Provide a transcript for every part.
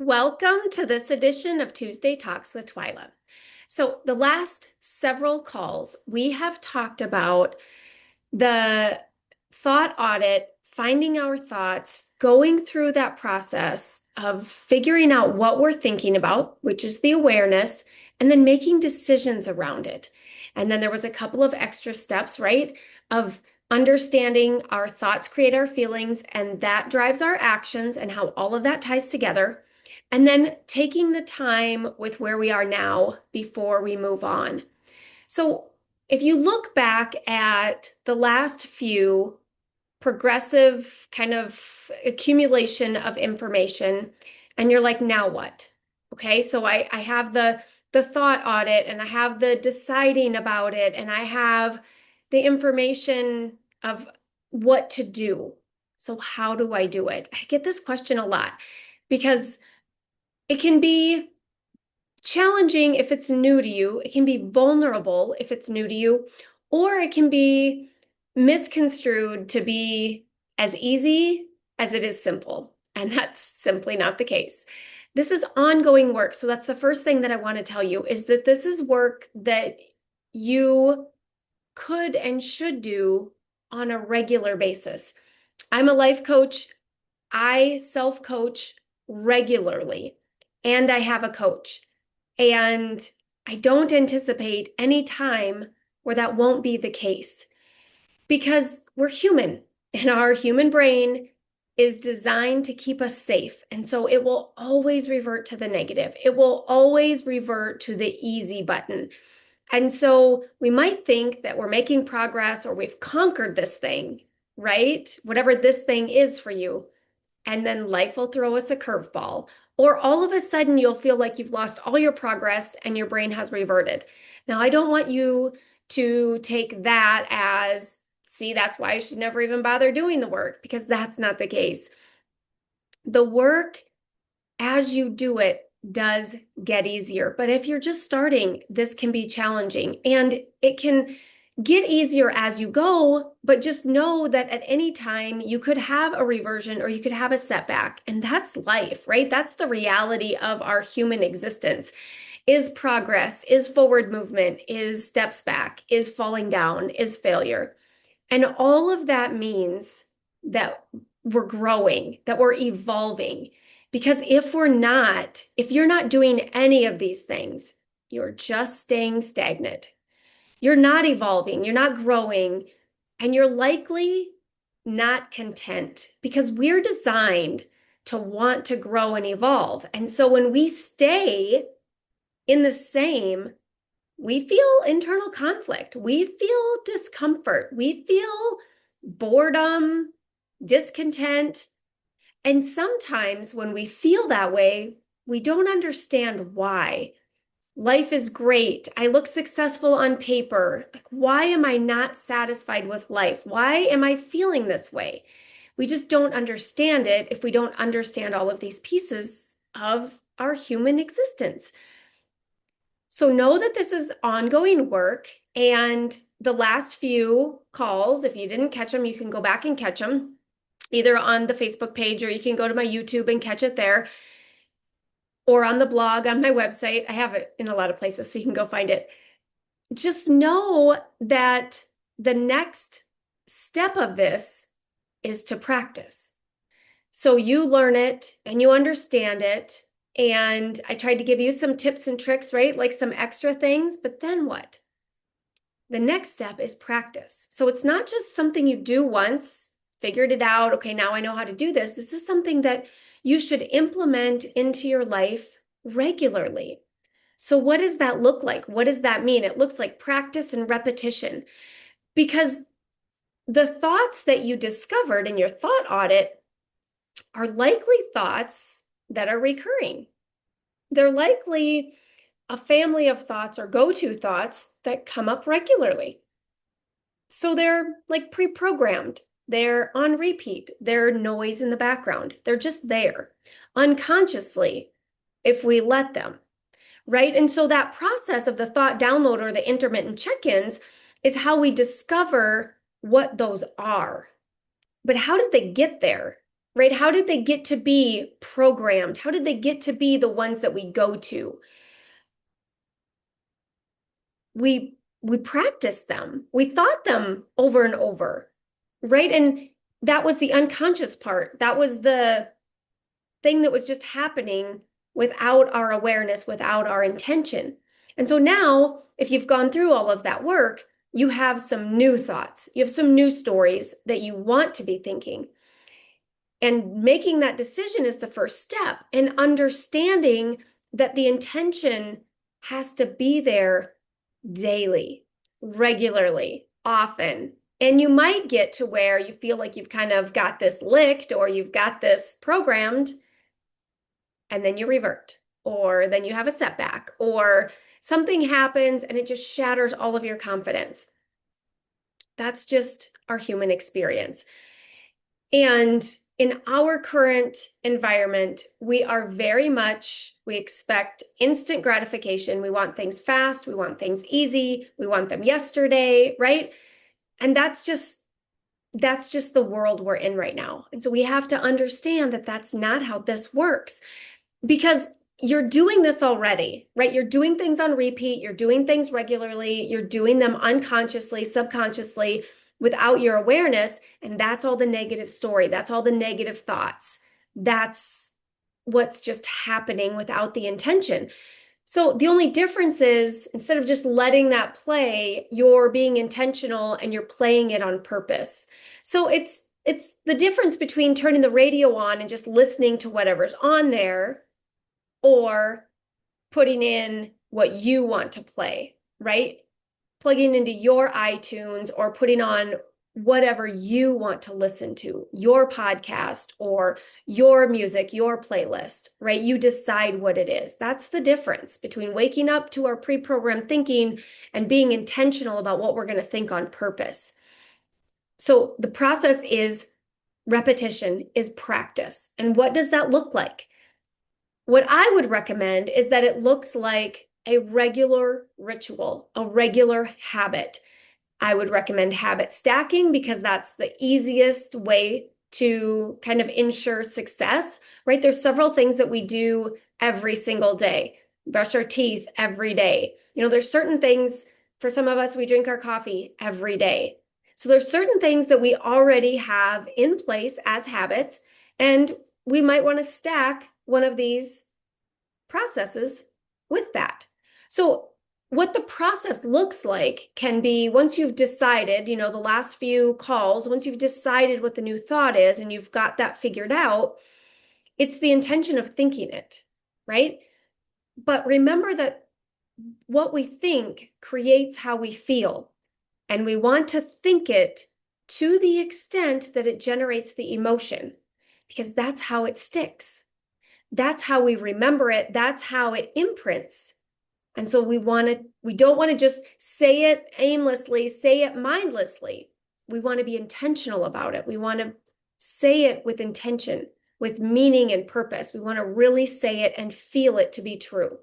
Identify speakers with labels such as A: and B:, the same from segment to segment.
A: Welcome to this edition of Tuesday Talks with Twyla. So, the last several calls, we have talked about the thought audit, finding our thoughts, going through that process of figuring out what we're thinking about, which is the awareness, and then making decisions around it. And then there was a couple of extra steps, right? Of understanding our thoughts create our feelings, and that drives our actions, and how all of that ties together. And then taking the time with where we are now before we move on. So, if you look back at the last few progressive kind of accumulation of information, and you're like, now what? Okay, so I have the thought audit, and I have the deciding about it, and I have the information of what to do. So how do I do it? I get this question a lot because it can be challenging if it's new to you. It can be vulnerable if it's new to you, or it can be misconstrued to be as easy as it is simple. And that's simply not the case. This is ongoing work. So that's the first thing that I want to tell you is that this is work that you could and should do on a regular basis. I'm a life coach. I self-coach regularly, and I have a coach. And I don't anticipate any time where that won't be the case because we're human and our human brain is designed to keep us safe. And so it will always revert to the negative. It will always revert to the easy button. And so we might think that we're making progress or we've conquered this thing, right? Whatever this thing is for you. And then life will throw us a curveball. Or all of a sudden, you'll feel like you've lost all your progress and your brain has reverted. Now, I don't want you to take that as, see, that's why I should never even bother doing the work, because that's not the case. The work, as you do it, does get easier. But if you're just starting, this can be challenging, and it can get easier as you go, but just know that at any time you could have a reversion or you could have a setback, and that's life, right? That's the reality of our human existence. Is progress, is forward movement, is steps back, is falling down, is failure. And all of that means that we're growing, that we're evolving. Because if we're not, if you're not doing any of these things, you're just staying stagnant. You're not evolving, you're not growing, and you're likely not content because we're designed to want to grow and evolve. And so when we stay in the same, we feel internal conflict, we feel discomfort, we feel boredom, discontent. And sometimes when we feel that way, we don't understand why. Life is great. I look successful on paper. Like, why am I not satisfied with life? Why am I feeling this way? We just don't understand it if we don't understand all of these pieces of our human existence. So know that this is ongoing work, and the last few calls, if you didn't catch them, you can go back and catch them either on the Facebook page, or you can go to my YouTube and catch it there, or on the blog on my website. I have it in a lot of places, so you can go find it. Just know that the next step of this is to practice. So you learn it and you understand it. And I tried to give you some tips and tricks, right? Like some extra things, but then what? The next step is practice. So it's not just something you do once, figured it out. Okay, now I know how to do this. This is something that you should implement into your life regularly. So what does that look like? What does that mean? It looks like practice and repetition, because the thoughts that you discovered in your thought audit are likely thoughts that are recurring. They're likely a family of thoughts or go-to thoughts that come up regularly. So they're like pre-programmed. They're on repeat. They're noise in the background. They're just there unconsciously if we let them, right? And so that process of the thought download or the intermittent check-ins is how we discover what those are. But how did they get there? right? How did they get to be programmed? How did they get to be the ones that we go to? We practiced them. We thought them over and over, right? And that was the unconscious part. That was the thing that was just happening without our awareness, without our intention. And so now, if you've gone through all of that work, you have some new thoughts. You have some new stories that you want to be thinking. And making that decision is the first step. And understanding that the intention has to be there daily, regularly, often. And you might get to where you feel like you've kind of got this licked or you've got this programmed, and then you revert, or then you have a setback, or something happens and it just shatters all of your confidence. That's just our human experience. And in our current environment, we are very much, we expect instant gratification. We want things fast. We want things easy. We want them yesterday, right? And that's just the world we're in right now. And so we have to understand that that's not how this works, because you're doing this already, right? You're doing things on repeat. You're doing things regularly. You're doing them unconsciously, subconsciously, without your awareness. And that's all the negative story. That's all the negative thoughts. That's what's just happening without the intention. So the only difference is, instead of just letting that play, you're being intentional and you're playing it on purpose. So it's the difference between turning the radio on and just listening to whatever's on there, or putting in what you want to play, right? Plugging into your iTunes or putting on whatever you want to listen to, your podcast or your music, your playlist, right? You decide what it is. That's the difference between waking up to our pre-programmed thinking and being intentional about what we're going to think on purpose. So the process is repetition, is practice. And what does that look like? What I would recommend is that it looks like a regular ritual, a regular habit. I would recommend habit stacking because that's the easiest way to kind of ensure success, right? There's several things that we do every single day. Brush our teeth every day. There's certain things, for some of us, we drink our coffee every day. So there's certain things that we already have in place as habits, and we might want to stack one of these processes with that. So what the process looks like can be, once you've decided, the last few calls, once you've decided what the new thought is and you've got that figured out, it's the intention of thinking it, right? But remember that what we think creates how we feel. And we want to think it to the extent that it generates the emotion, because that's how it sticks. That's how we remember it. That's how it imprints. And so we don't want to just say it aimlessly, say it mindlessly. We want to be intentional about it. We want to say it with intention, with meaning and purpose. We want to really say it and feel it to be true,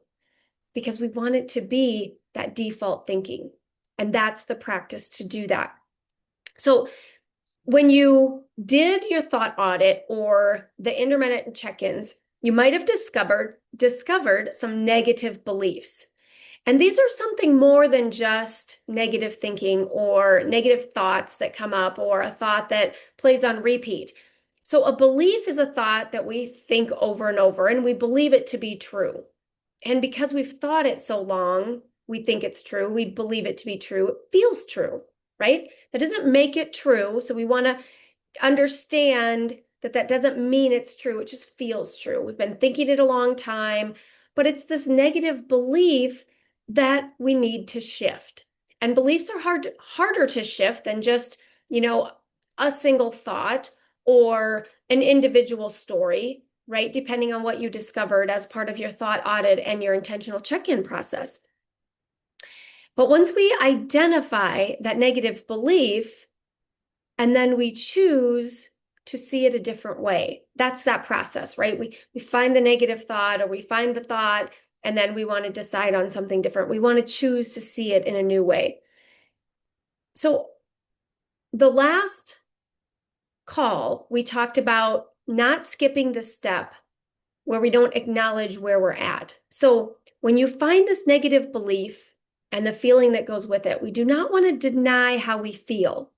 A: because we want it to be that default thinking. And that's the practice to do that. So when you did your thought audit or the intermittent check-ins, you might have discovered some negative beliefs. And these are something more than just negative thinking or negative thoughts that come up or a thought that plays on repeat. So a belief is a thought that we think over and over and we believe it to be true. And because we've thought it so long, we think it's true. We believe it to be true. It feels true, right? That doesn't make it true. So we want to understand that that doesn't mean it's true. It just feels true. We've been thinking it a long time, but it's this negative belief that we need to shift. And beliefs are harder to shift than just, a single thought or an individual story, right? Depending on what you discovered as part of your thought audit and your intentional check-in process. But once we identify that negative belief, and then we choose to see it a different way, that's that process, right? We find the negative thought, or we find the thought, and then we want to decide on something different. We want to choose to see it in a new way. So the last call, we talked about not skipping the step where we don't acknowledge where we're at. So when you find this negative belief and the feeling that goes with it, we do not want to deny how we feel.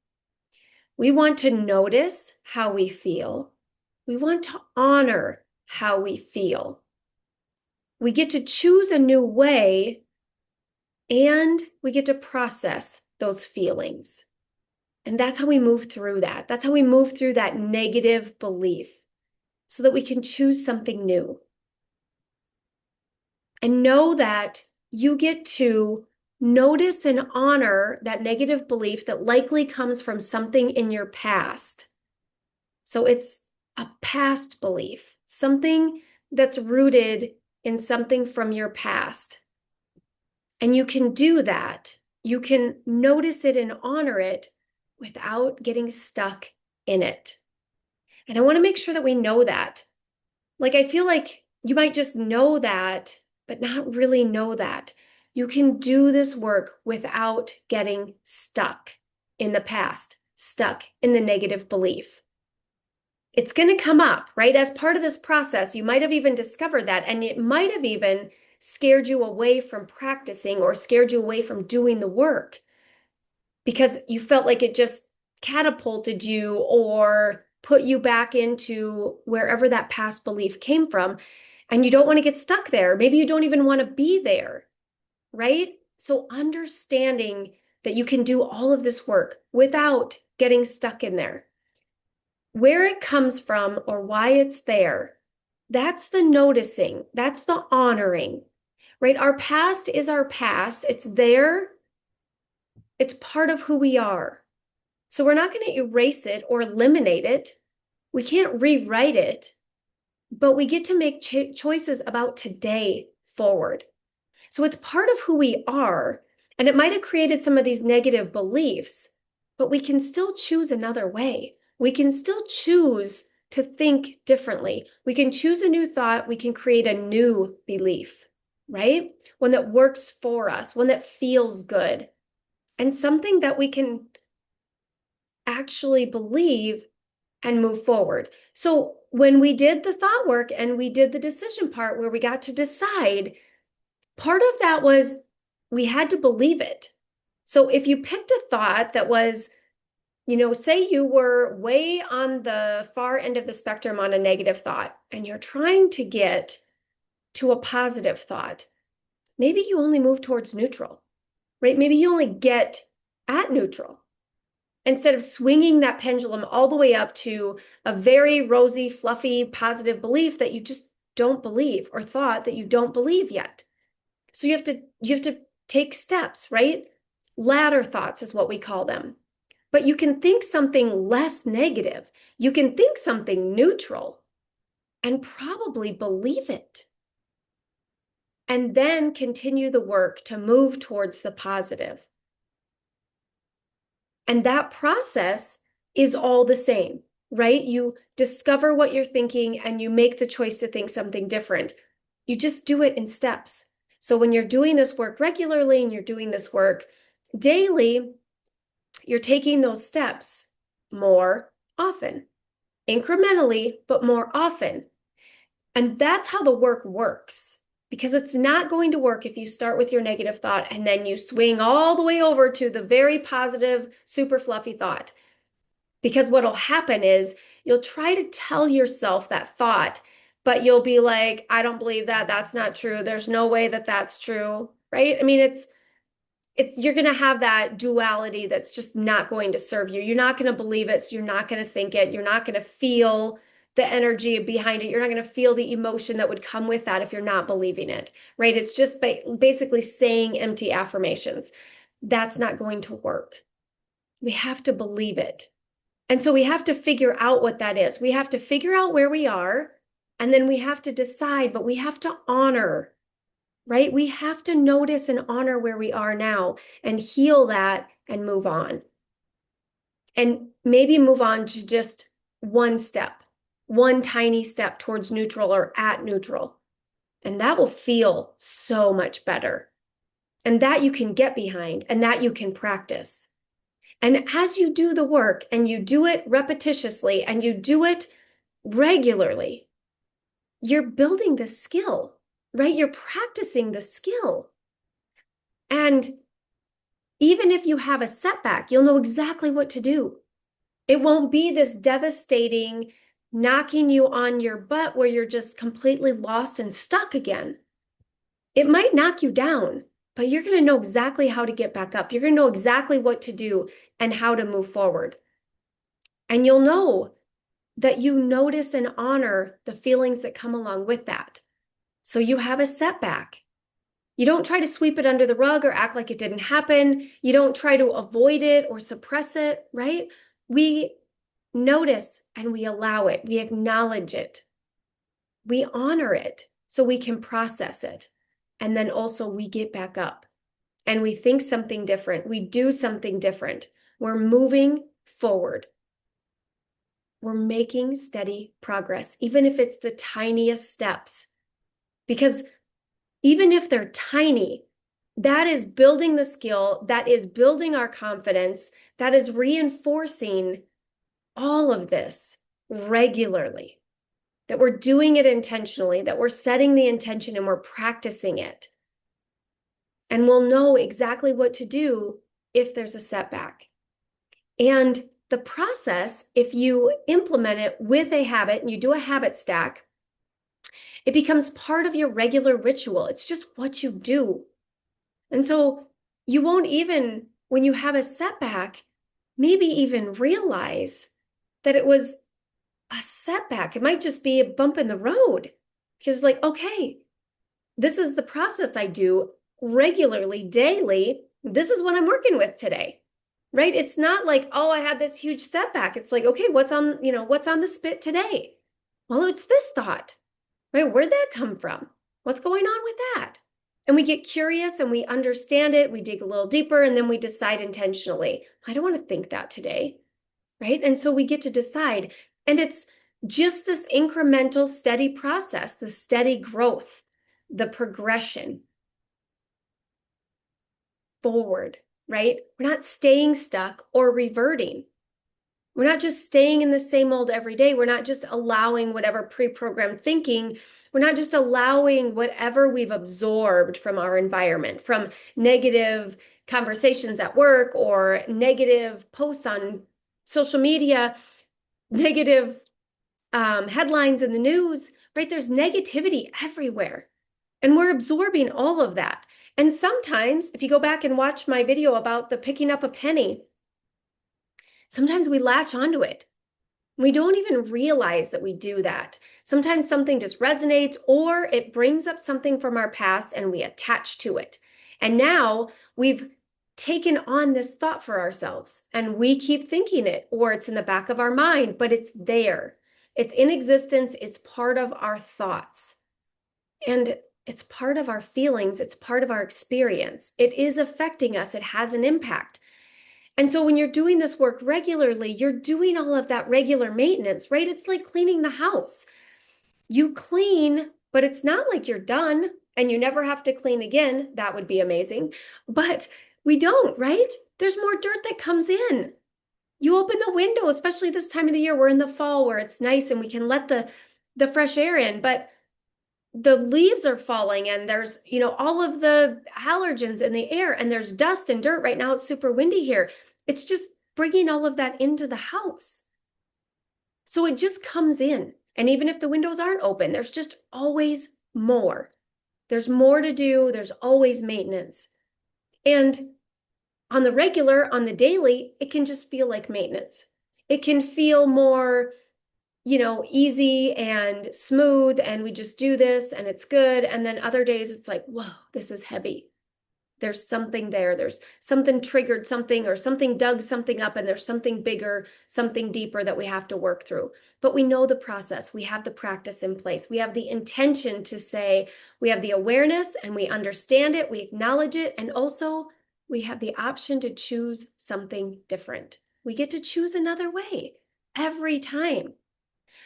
A: We want to notice how we feel. We want to honor how we feel. We get to choose a new way, and we get to process those feelings. And that's how we move through that. That's how we move through that negative belief so that we can choose something new. And know that you get to notice and honor that negative belief that likely comes from something in your past. So it's a past belief, something that's rooted in something from your past. And you can do that. You can notice it and honor it without getting stuck in it. And I want to make sure that we know that. Like, I feel like you might just know that, but not really know that. You can do this work without getting stuck in the past, stuck in the negative belief. It's going to come up, right? As part of this process, you might have even discovered that, and it might have even scared you away from practicing or scared you away from doing the work because you felt like it just catapulted you or put you back into wherever that past belief came from. And you don't want to get stuck there. Maybe you don't even want to be there, right? So understanding that you can do all of this work without getting stuck in there. Where it comes from or why it's there, that's the noticing, that's the honoring, right? Our past is our past. It's there. It's part of who we are. So we're not going to erase it or eliminate it. We can't rewrite it, but we get to make choices about today forward. So it's part of who we are, and it might have created some of these negative beliefs, but we can still choose another way. We can still choose to think differently. We can choose a new thought. We can create a new belief, right? One that works for us, one that feels good, and something that we can actually believe and move forward. So when we did the thought work and we did the decision part where we got to decide, part of that was we had to believe it. So if you picked a thought that was, say you were way on the far end of the spectrum on a negative thought and you're trying to get to a positive thought, maybe you only move towards neutral, right? Maybe you only get at neutral instead of swinging that pendulum all the way up to a very rosy, fluffy, positive belief that you just don't believe or thought that you don't believe yet. So you have to take steps, right? Ladder thoughts is what we call them. But you can think something less negative. You can think something neutral and probably believe it. And then continue the work to move towards the positive. And that process is all the same, right? You discover what you're thinking and you make the choice to think something different. You just do it in steps. So when you're doing this work regularly and you're doing this work daily, you're taking those steps more often, incrementally, but more often. And that's how the work works, because it's not going to work if you start with your negative thought and then you swing all the way over to the very positive, super fluffy thought. Because what'll happen is you'll try to tell yourself that thought, but you'll be like, I don't believe that. That's not true. There's no way that that's true, right? I mean, it's you're going to have that duality that's just not going to serve you. You're not going to believe it, so you're not going to think it. You're not going to feel the energy behind it. You're not going to feel the emotion that would come with that if you're not believing it, right? It's just basically saying empty affirmations. That's not going to work. We have to believe it. And so we have to figure out what that is. We have to figure out where we are, and then we have to decide, but we have to honor, right? We have to notice and honor where we are now and heal that and move on. And maybe move on to just one step, one tiny step towards neutral or at neutral. And that will feel so much better. And that you can get behind and that you can practice. And as you do the work and you do it repetitiously and you do it regularly, you're building the skill, right? You're practicing the skill. And even if you have a setback, you'll know exactly what to do. It won't be this devastating knocking you on your butt where you're just completely lost and stuck again. It might knock you down, but you're going to know exactly how to get back up. You're going to know exactly what to do and how to move forward. And you'll know that you notice and honor the feelings that come along with that. So you have a setback. You don't try to sweep it under the rug or act like it didn't happen. You don't try to avoid it or suppress it, right? We notice and we allow it. We acknowledge it. We honor it so we can process it. And then also we get back up and we think something different. We do something different. We're moving forward. We're making steady progress, even if it's the tiniest steps. Because even if they're tiny, that is building the skill, that is building our confidence, that is reinforcing all of this regularly, that we're doing it intentionally, that we're setting the intention and we're practicing it. And we'll know exactly what to do if there's a setback. And the process, if you implement it with a habit and you do a habit stack, it becomes part of your regular ritual. It's just what you do. And so you won't even, when you have a setback, maybe even realize that it was a setback. It might just be a bump in the road. Because, like, okay, this is the process I do regularly, daily. This is what I'm working with today, right? It's not like, oh, I had this huge setback. It's like, okay, what's on the spit today? Well, it's this thought, right? Where'd that come from? What's going on with that? And we get curious and we understand it. We dig a little deeper and then we decide intentionally, I don't want to think that today, right? And so we get to decide. And it's just this incremental, steady process, the steady growth, the progression forward, right? We're not staying stuck or reverting. We're not just staying in the same old every day. We're not just allowing whatever pre-programmed thinking. We're not just allowing whatever we've absorbed from our environment, from negative conversations at work or negative posts on social media, negative headlines in the news, right? There's negativity everywhere. And we're absorbing all of that. And sometimes, if you go back and watch my video about the picking up a penny, sometimes we latch onto it. We don't even realize that we do that. Sometimes something just resonates or it brings up something from our past and we attach to it. And now we've taken on this thought for ourselves and we keep thinking it, or it's in the back of our mind, but it's there. It's in existence. It's part of our thoughts. And it's part of our feelings. It's part of our experience. It is affecting us. It has an impact. And so when you're doing this work regularly, you're doing all of that regular maintenance, right? It's like cleaning the house. You clean, but it's not like you're done and you never have to clean again. That would be amazing. But we don't, right? There's more dirt that comes in. You open the window, especially this time of the year. We're in the fall where it's nice and we can let the fresh air in, but the leaves are falling and there's, all of the allergens in the air and there's dust and dirt. Right now it's super windy here. It's just bringing all of that into the house. So it just comes in. And even if the windows aren't open, there's just always more. There's more to do. There's always maintenance. And on the regular, on the daily, it can just feel like maintenance. It can feel more easy and smooth, and we just do this and it's good. And then other days it's like, whoa, this is heavy. There's something there. There's something triggered something or something dug something up and there's something bigger, something deeper that we have to work through. But we know the process. We have the practice in place. We have the intention to say, we have the awareness and we understand it. We acknowledge it. And also we have the option to choose something different. We get to choose another way every time.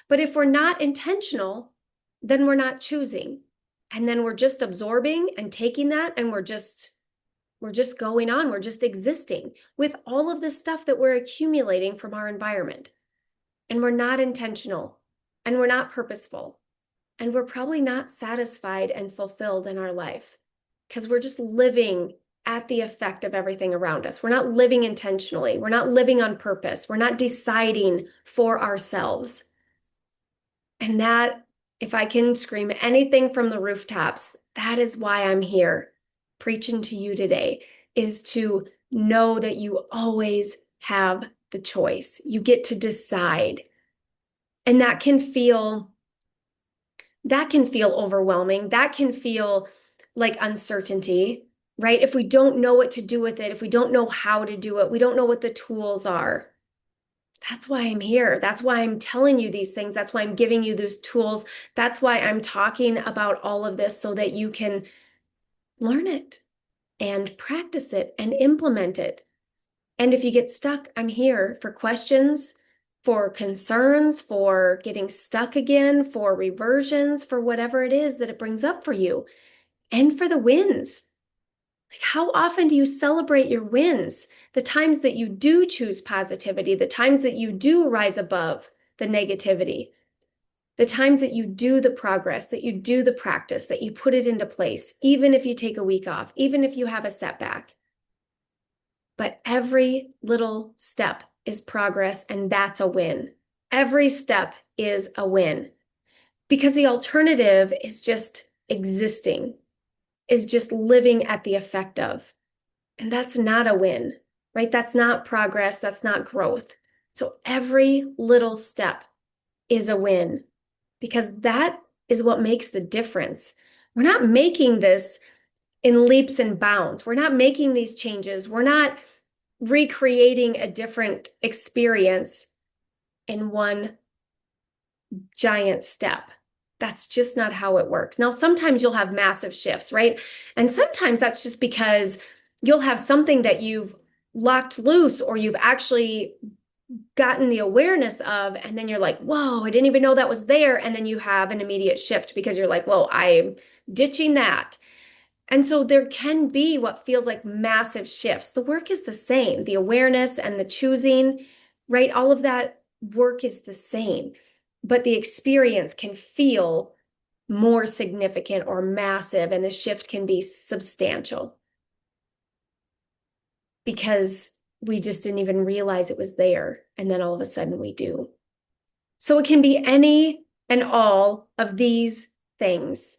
A: But if we're not intentional, then we're not choosing. And then we're just absorbing and taking that and we're just going on. We're just existing with all of this stuff that we're accumulating from our environment. And we're not intentional. and we're not purposeful, and we're probably not satisfied and fulfilled in our life because we're just living at the effect of everything around us. We're not living intentionally. We're not living on purpose. We're not deciding for ourselves. And that, if I can scream anything from the rooftops, that is why I'm here preaching to you today, is to know that you always have the choice. You get to decide. And that can feel overwhelming. That can feel like uncertainty, right? If we don't know what to do with it, if we don't know how to do it, we don't know what the tools are. That's why I'm here. That's why I'm telling you these things. That's why I'm giving you those tools. That's why I'm talking about all of this so that you can learn it and practice it and implement it. And if you get stuck, I'm here for questions, for concerns, for getting stuck again, for reversions, for whatever it is that it brings up for you, and for the wins. Like, how often do you celebrate your wins? The times that you do choose positivity, the times that you do rise above the negativity, the times that you do the progress, that you do the practice, that you put it into place, even if you take a week off, even if you have a setback. But every little step is progress, and that's a win. Every step is a win, because the alternative is just existing, is just living at the effect of. And that's not a win, right? That's not progress. That's not growth. So every little step is a win, because that is what makes the difference. We're not making this in leaps and bounds. We're not making these changes. We're not recreating a different experience in one giant step. That's just not how it works. Now, sometimes you'll have massive shifts, right? And sometimes that's just because you'll have something that you've locked loose or you've actually gotten the awareness of, and then you're like, whoa, I didn't even know that was there. And then you have an immediate shift because you're like, whoa, I'm ditching that. And so there can be what feels like massive shifts. The work is the same. The awareness and the choosing, right? All of that work is the same, but the experience can feel more significant or massive, and the shift can be substantial because we just didn't even realize it was there. And then all of a sudden we do. So it can be any and all of these things.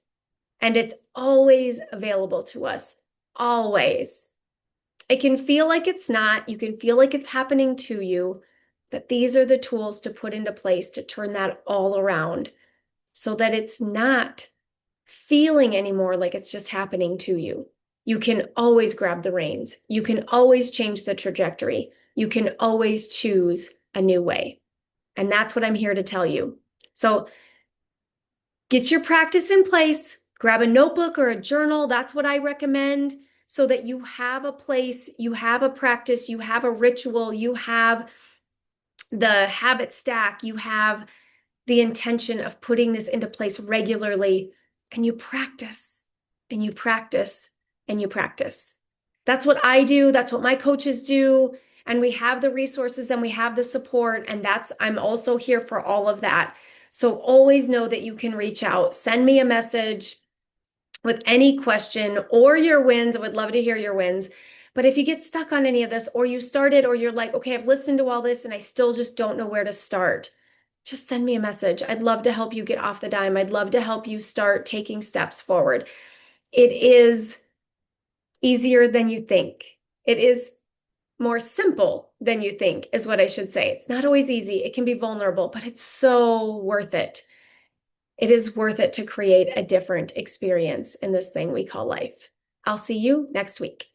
A: And it's always available to us, always. It can feel like it's not, you can feel like it's happening to you, but these are the tools to put into place to turn that all around so that it's not feeling anymore like it's just happening to you. You can always grab the reins. You can always change the trajectory. You can always choose a new way. And that's what I'm here to tell you. So get your practice in place. Grab a notebook or a journal. That's what I recommend, so that you have a place, you have a practice, you have a ritual, you have the habit stack, you have the intention of putting this into place regularly, and you practice and you practice and you practice. That's what I do. That's what my coaches do. And we have the resources and we have the support. And I'm also here for all of that. So always know that you can reach out, send me a message with any question or your wins. I would love to hear your wins. But if you get stuck on any of this, or you started, or you're like, okay, I've listened to all this and I still just don't know where to start, just send me a message. I'd love to help you get off the dime. I'd love to help you start taking steps forward. It is easier than you think. It is more simple than you think, is what I should say. It's not always easy. It can be vulnerable, but it's so worth it. It is worth it to create a different experience in this thing we call life. I'll see you next week.